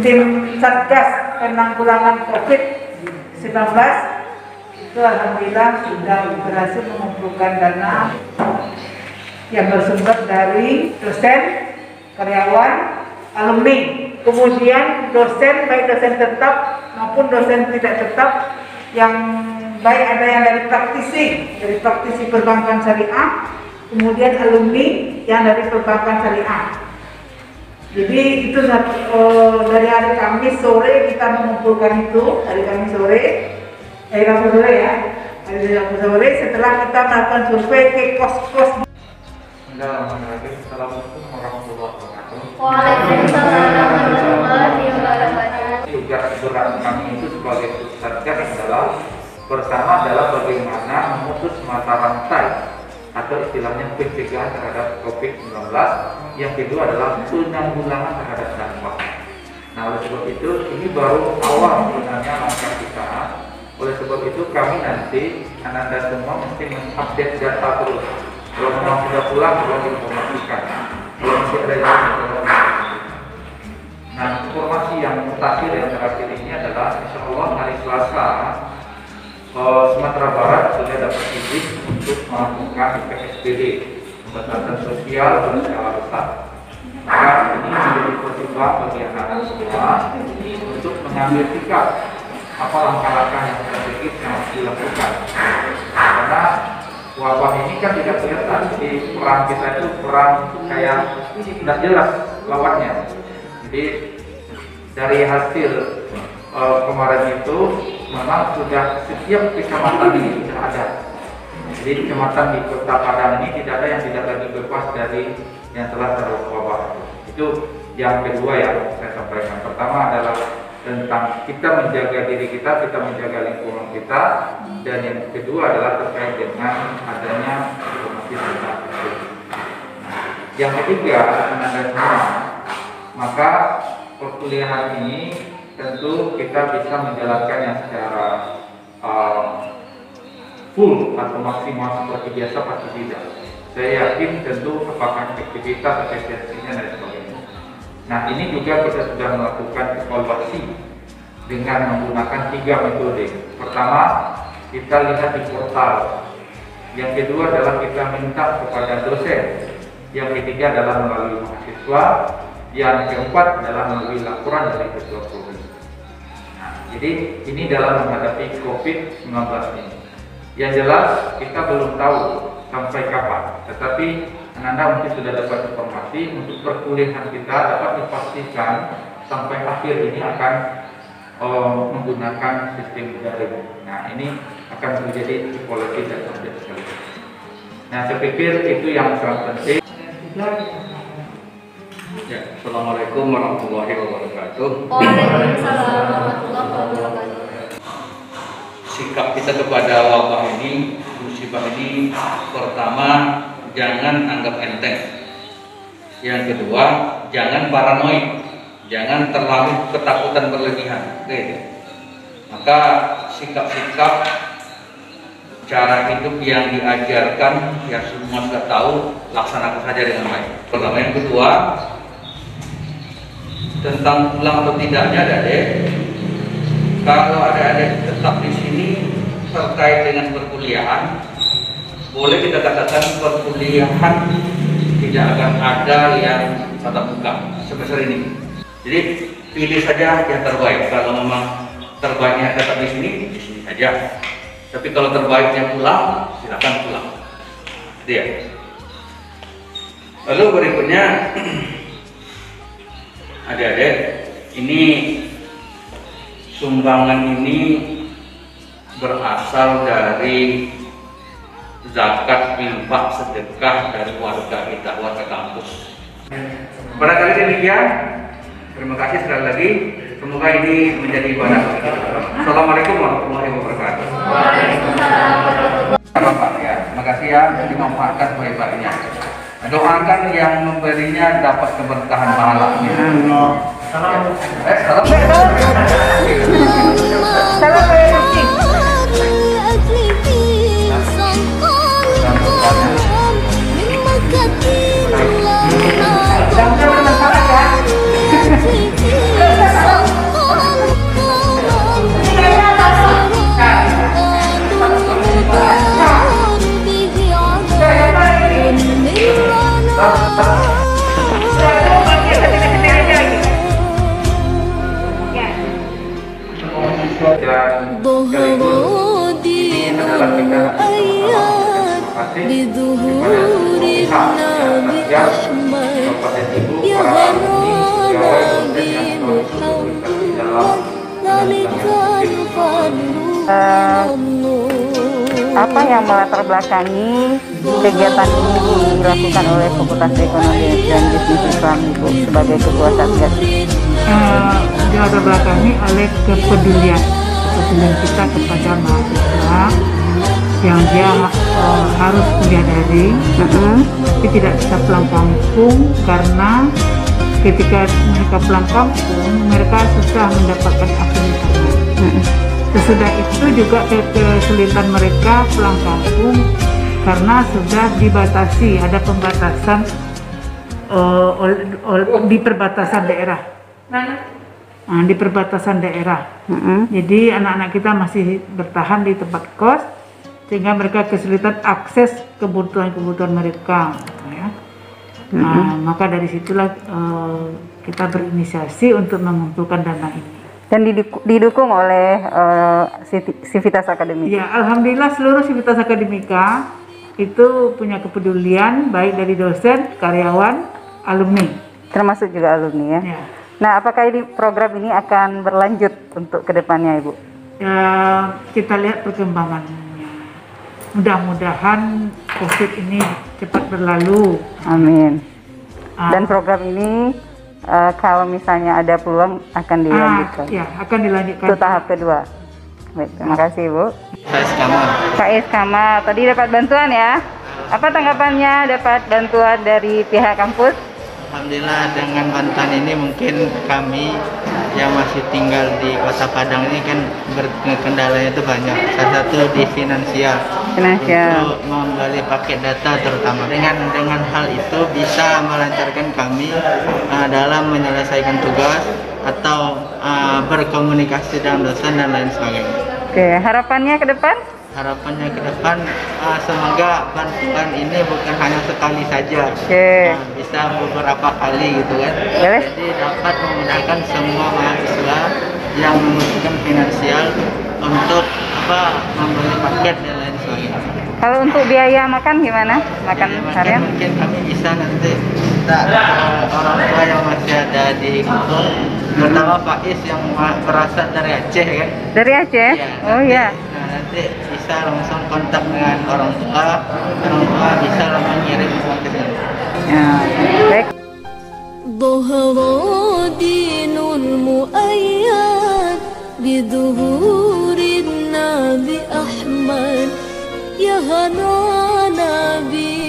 tim Satgas Penanggulangan COVID-19 itu alhamdulillah sudah berhasil mengumpulkan dana yang bersumber dari dosen, karyawan, alumni, kemudian dosen baik dosen tetap maupun dosen tidak tetap, yang baik ada yang dari praktisi perbankan syariah, kemudian alumni yang dari perbankan syariah. Jadi itu dari hari Kamis sore kita mengumpulkan itu, hari Kamis sore setelah kita melakukan survei ke kos-kos. Assalamualaikum warahmatullahi wabarakatuh. Waalaikumsalam warahmatullahi wabarakatuh. Tugas berat kami itu sebagai Satgas adalah pertama adalah bagaimana memutus mata rantai atau istilahnya pencegahan terhadap COVID-19. Yang kedua adalah penanggulangan terhadap dampak. Nah, oleh sebab itu ini baru awal sebenarnya langkah kita. Oleh sebab itu kami nanti Anda semua mesti mengupdate data terus. Kalau memang sudah pulang perlu diinformasikan. Kalau masih ada yang nah, informasi yang terakhir ini adalah insya Allah hari Selasa Sumatera Barat sudah dapat izin untuk melakukan PSBB, pembatasan sosial berskala besar. Maka ini menjadi pertimbangan bagi anak-anak semua untuk mengambil sikap apa langkah-langkah yang strategis yang harus dilakukan. Karena wabah ini kan tidak kelihatan di perang kita itu perang kayak tidak jelas lawannya. Jadi dari hasil kemarin itu memang sudah setiap kecamatan ini sudah ada. Jadi kecamatan di Kota Padang ini tidak ada yang tidak lagi bebas dari yang telah terwabah. Itu yang kedua yang saya sampaikan. Pertama adalah tentang kita menjaga diri kita menjaga lingkungan kita, dan yang kedua adalah terkait dengan adanya informasi tentang itu. Yang ketiga, teman-teman semua, maka perkuliahan ini tentu kita bisa menjalankannya secara full atau maksimal seperti biasa pasti tidak. Saya yakin tentu apakah efektivitas, efisiensinya dan sebagainya. Nah, ini juga kita sudah melakukan evaluasi dengan menggunakan 3 metode. Pertama, kita lihat di portal. Yang kedua adalah kita minta kepada dosen. Yang ketiga adalah melalui mahasiswa. Yang keempat adalah melalui laporan dari ketua provinsi. Nah, jadi ini dalam menghadapi COVID-19 ini. Yang jelas kita belum tahu sampai kapan, tetapi Anda mungkin sudah dapat informasi untuk perkuliahan kita dapat dipastikan sampai akhir ini akan menggunakan sistem daring. Nah, ini akan menjadi evaluasi dan update sekali. Nah, saya pikir itu yang sangat penting. Ya, Assalamualaikum warahmatullahi wabarakatuh. Waalaikumsalam warahmatullahi wabarakatuh. Sikap kita kepada wabah ini, musibah ini, pertama jangan anggap enteng. Yang kedua, jangan paranoid, jangan terlalu ketakutan berlebihan. Oke. Maka sikap-sikap cara hidup yang diajarkan, yang semua sudah tahu, laksanakan saja dengan baik. Pertama, yang kedua, tentang pulang atau tidaknya adik, kalau adik-adik tetap di sini terkait dengan perkuliahan, boleh kita katakan perkuliahan tidak akan ada yang tatap muka sebesar ini. Jadi pilih saja yang terbaik. Kalau memang terbaiknya tetap di sini saja. Tapi kalau terbaiknya pulang, silakan pulang. Dia. Lalu berikutnya, adik-adik, ini sumbangan ini berasal dari zakat, infak, sedekah dari warga kita, warga kampus. Barangkali demikian. Terima kasih sekali lagi. Semoga ini menjadi ibadah bagi kita. Assalamualaikum warahmatullahi wabarakatuh. Waalaikumsalam warahmatullahi wabarakatuh. Bapak ya, terima kasih ya, dimanfaatkan sebaik-baiknya. Doakan yang memberinya dapat keberkahan pahalanya. Salam. Mudah-mudahan bermanfaat ya. kasih kepada seluruh pihak ya, Satgas, Kabupaten Ibu, para alumni, pegawai, dosen yang telah berkontribusi dalam apa yang melatar belakangi kegiatan ini dilakukan oleh Fakultas Ekonomi dan Bisnis Islam Ibu sebagai ketua Satgas? Dilatar belakangi oleh kepedulian kita kepada mahasiswa yang dia harus kuliah daring, tapi tidak bisa pulang kampung karena ketika mereka pulang kampung mereka susah mendapatkan akses internet. Sesudah itu juga kesulitan mereka pulang kampung karena sudah dibatasi, ada pembatasan di perbatasan daerah. Di perbatasan daerah. Jadi anak-anak kita masih bertahan di tempat kos sehingga mereka kesulitan akses kebutuhan-kebutuhan mereka. Ya. Maka dari situlah kita berinisiasi untuk mengumpulkan dana ini. Dan didukung oleh Civitas Akademika. Ya, alhamdulillah seluruh Civitas Akademika itu punya kepedulian baik dari dosen, karyawan, alumni. Termasuk juga alumni ya. Ya. Nah, apakah ini program ini akan berlanjut untuk kedepannya, Ibu? Ya, kita lihat perkembangannya. Mudah-mudahan COVID ini cepat berlalu. Amin. Dan program ini kalau misalnya ada peluang akan dilanjutkan. Ya, akan dilanjutkan. Itu tahap kedua. Baik, terima kasih, Bu. Saya Kamal. Pak Is Kamal, tadi dapat bantuan ya? Apa tanggapannya dapat bantuan dari pihak kampus? Alhamdulillah dengan bantuan ini mungkin kami yang masih tinggal di Kota Padang ini kan kendalanya itu banyak. Salah satu di finansial. Untuk membeli paket data terutama. Dengan hal itu bisa melancarkan kami dalam menyelesaikan tugas atau berkomunikasi dengan dosen dan lain sebagainya. Oke, harapannya ke depan? Harapannya ke depan semoga bantuan ini bukan hanya sekali saja, bisa beberapa kali gitu kan. Jadi dapat memudahkan semua mahasiswa yang membutuhkan finansial untuk membeli paket dan lain sebagainya. Kalau untuk biaya makan gimana? Makan harian? Mungkin kami bisa nanti minta orang tua yang masih ada di kampung, terutama Pak Is yang berasal dari Aceh kan. Dari Aceh? Ya, oh iya. Nanti bisa langsung kontak dengan orang tua bisa langsung ngirim uang ke sini. Ya, baik. ظهر دين المؤيد بظهور النبي أحمد يا هنا نبي